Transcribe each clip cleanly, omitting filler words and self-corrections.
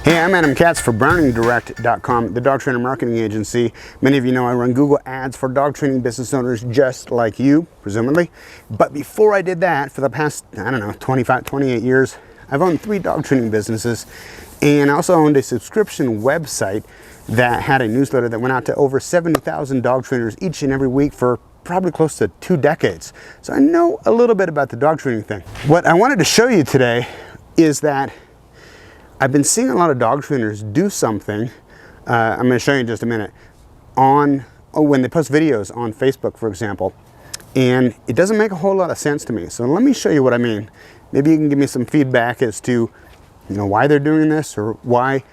Hey, I'm Adam Katz for BrowningDirect.com, the dog trainer marketing agency. Many of you know I run Google ads for dog training business owners just like you, presumably. But before I did that, for the past, 28 years, I've owned 3 dog training businesses, and I also owned a subscription website that had a newsletter that went out to over 70,000 dog trainers each and every week for probably close to 2 decades. So I know a little bit about the dog training thing. What I wanted to show you today is that I've been seeing a lot of dog trainers do something, I'm going to show you in just a minute, when they post videos on Facebook, for example, and it doesn't make a whole lot of sense to me. So let me show you what I mean. Maybe you can give me some feedback as to, why they're doing this, or why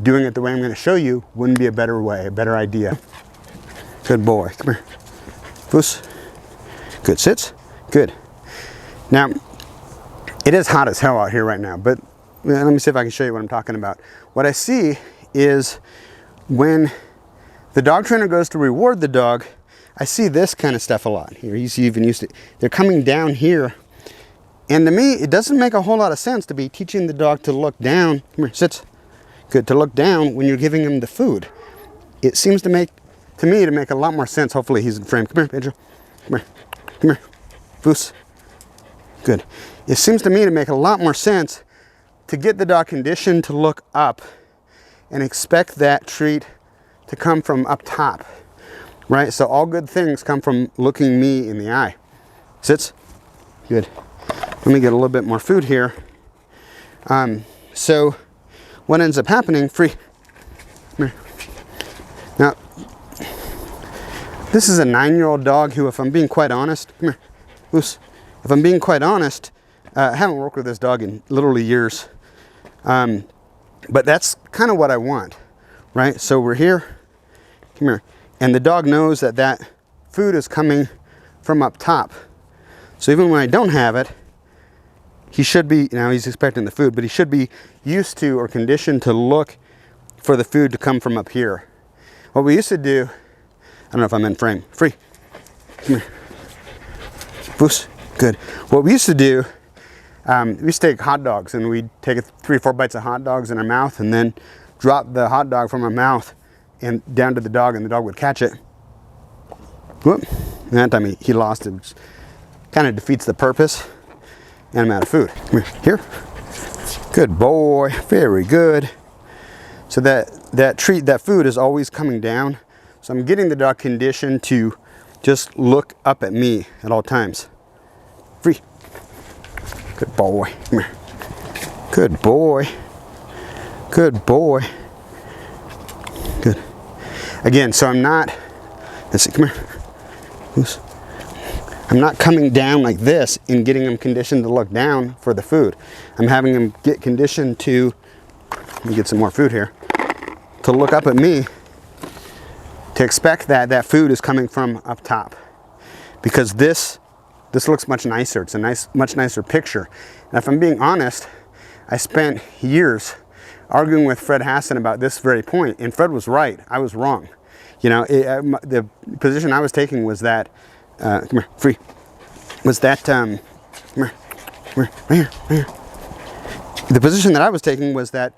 doing it the way I'm going to show you wouldn't be a better way, a better idea. Good boy. Come here. Foos. Good. Sits. Good. Now, it is hot as hell out here right now, but let me see if I can show you what I'm talking about. What I see is when the dog trainer goes to reward the dog, I see this kind of stuff a lot. Here, you see, even used to, they're coming down here. And to me, it doesn't make a whole lot of sense to be teaching the dog to look down. Come here, sit. Good, to look down when you're giving him the food. It seems to me to make a lot more sense. Hopefully he's in frame. Come here, Pedro. Come here. Come here. Foos. Good. It seems to me to make a lot more sense to get the dog conditioned to look up and expect that treat to come from up top, right? So all good things come from looking me in the eye. Sits. Good. Let me get a little bit more food here. So what ends up happening, free. Come here. Now, this is a 9-year-old dog who, if I'm being quite honest, come here, loose. If I'm being quite honest, I haven't worked with this dog in literally years. But that's kind of what I want, right? So we're here, come here, and the dog knows that that food is coming from up top. So even when I don't have it, he should be, now he's expecting the food, but he should be used to or conditioned to look for the food to come from up here. What we used to do, I don't know if I'm in frame, free, come here, Foos, good. What we used to do, we used to take hot dogs and we'd take 3 or 4 bites of hot dogs in our mouth and then drop the hot dog from our mouth and down to the dog, and the dog would catch it. Whoop. And that time he lost it, which kind of defeats the purpose, and I'm out of food. Come here. Good boy. Very good. So that food is always coming down. So I'm getting the dog conditioned to just look up at me at all times. Free. Good boy. Come here. Good boy. Good boy. Good. Again, so I'm not, let's see, come here. Loose. I'm not coming down like this and getting him conditioned to look down for the food. I'm having him get conditioned to, let me get some more food here, to look up at me, to expect that that food is coming from up top. Because this looks much nicer. It's a much nicer picture. And if I'm being honest, I spent years arguing with Fred Hassan about this very point, and Fred was right. I was wrong. The position I was taking was that, come here, free, was that, come here, right here. The position that I was taking was that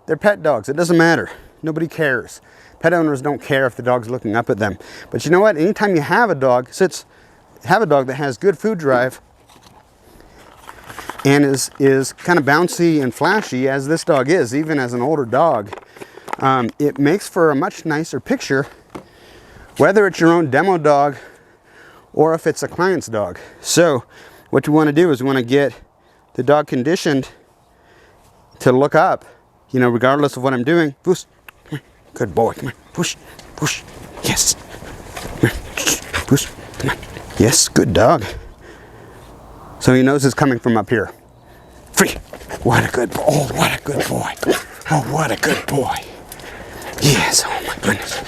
they're pet dogs. It doesn't matter. Nobody cares. Pet owners don't care if the dog's looking up at them. But you know what? Anytime you have a dog, have a dog that has good food drive and is kind of bouncy and flashy, as this dog is, even as an older dog, it makes for a much nicer picture, whether it's your own demo dog or if it's a client's dog. So what you want to do is you want to get the dog conditioned to look up, regardless of what I'm doing. Push. Come here. Good boy. Come here. Push. Push. Yes. Come here. Push. Come on. Yes. Good dog. So he knows it's coming from up here. Free. What a good boy. Oh, what a good boy. Oh, what a good boy. Yes. Oh, my goodness.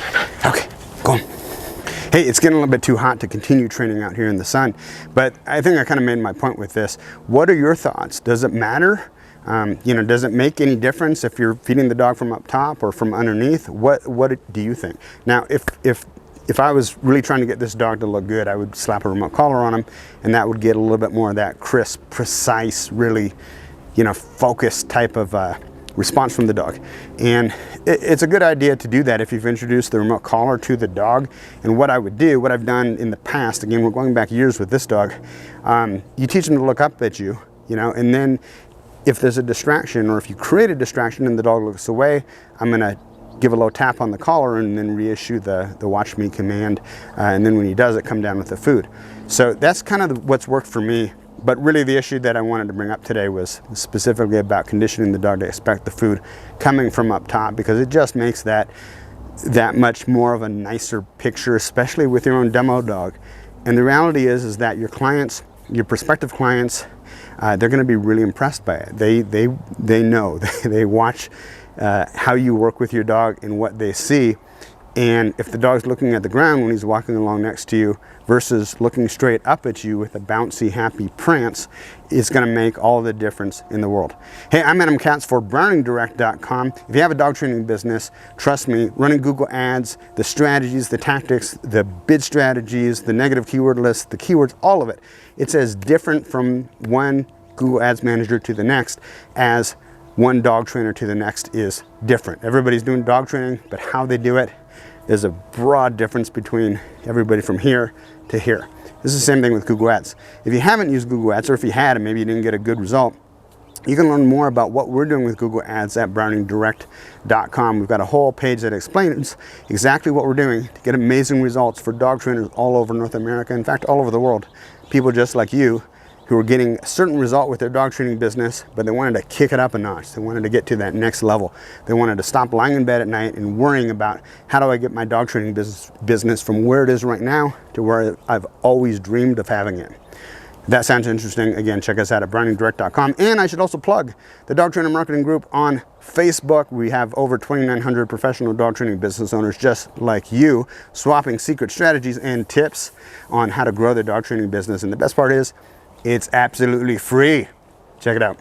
Okay. Go on. Hey, it's getting a little bit too hot to continue training out here in the sun, but I think I kind of made my point with this. What are your thoughts? Does it matter? Does it make any difference if you're feeding the dog from up top or from underneath? What do you think? Now, if I was really trying to get this dog to look good, I would slap a remote collar on him, and that would get a little bit more of that crisp, precise, really, focused type of response from the dog. And it's a good idea to do that if you've introduced the remote collar to the dog. And what I would do, what I've done in the past, again, we're going back years with this dog, you teach them to look up at you, and then if there's a distraction, or if you create a distraction and the dog looks away, I'm gonna give a low tap on the collar and then reissue the watch me command. And then when he does it, come down with the food. So that's kind of what's worked for me. But really the issue that I wanted to bring up today was specifically about conditioning the dog to expect the food coming from up top, because it just makes that much more of a nicer picture, especially with your own demo dog. And the reality is that your clients, your prospective clients, they're gonna be really impressed by it. They know, they watch how you work with your dog and what they see. And if the dog's looking at the ground when he's walking along next to you versus looking straight up at you with a bouncy, happy prance, it's going to make all the difference in the world. Hey, I'm Adam Katz for BrowningDirect.com. If you have a dog training business, trust me, running Google Ads, the strategies, the tactics, the bid strategies, the negative keyword list, the keywords, all of it, it's as different from one Google Ads manager to the next as one dog trainer to the next is different. Everybody's doing dog training, but how they do it, there's a broad difference between everybody from here to here. This is the same thing with Google Ads. If you haven't used Google Ads, or if you had and maybe you didn't get a good result, you can learn more about what we're doing with Google Ads at BrowningDirect.com. We've got a whole page that explains exactly what we're doing to get amazing results for dog trainers all over North America, in fact, all over the world. People just like you who are getting a certain result with their dog training business, but they wanted to kick it up a notch. They wanted to get to that next level. They wanted to stop lying in bed at night and worrying about how do I get my dog training business from where it is right now to where I've always dreamed of having it. If that sounds interesting, again, check us out at BrowningDirect.com. And I should also plug the Dog Trainer Marketing Group on Facebook. We have over 2,900 professional dog training business owners just like you, swapping secret strategies and tips on how to grow their dog training business. And the best part is, it's absolutely free. Check it out.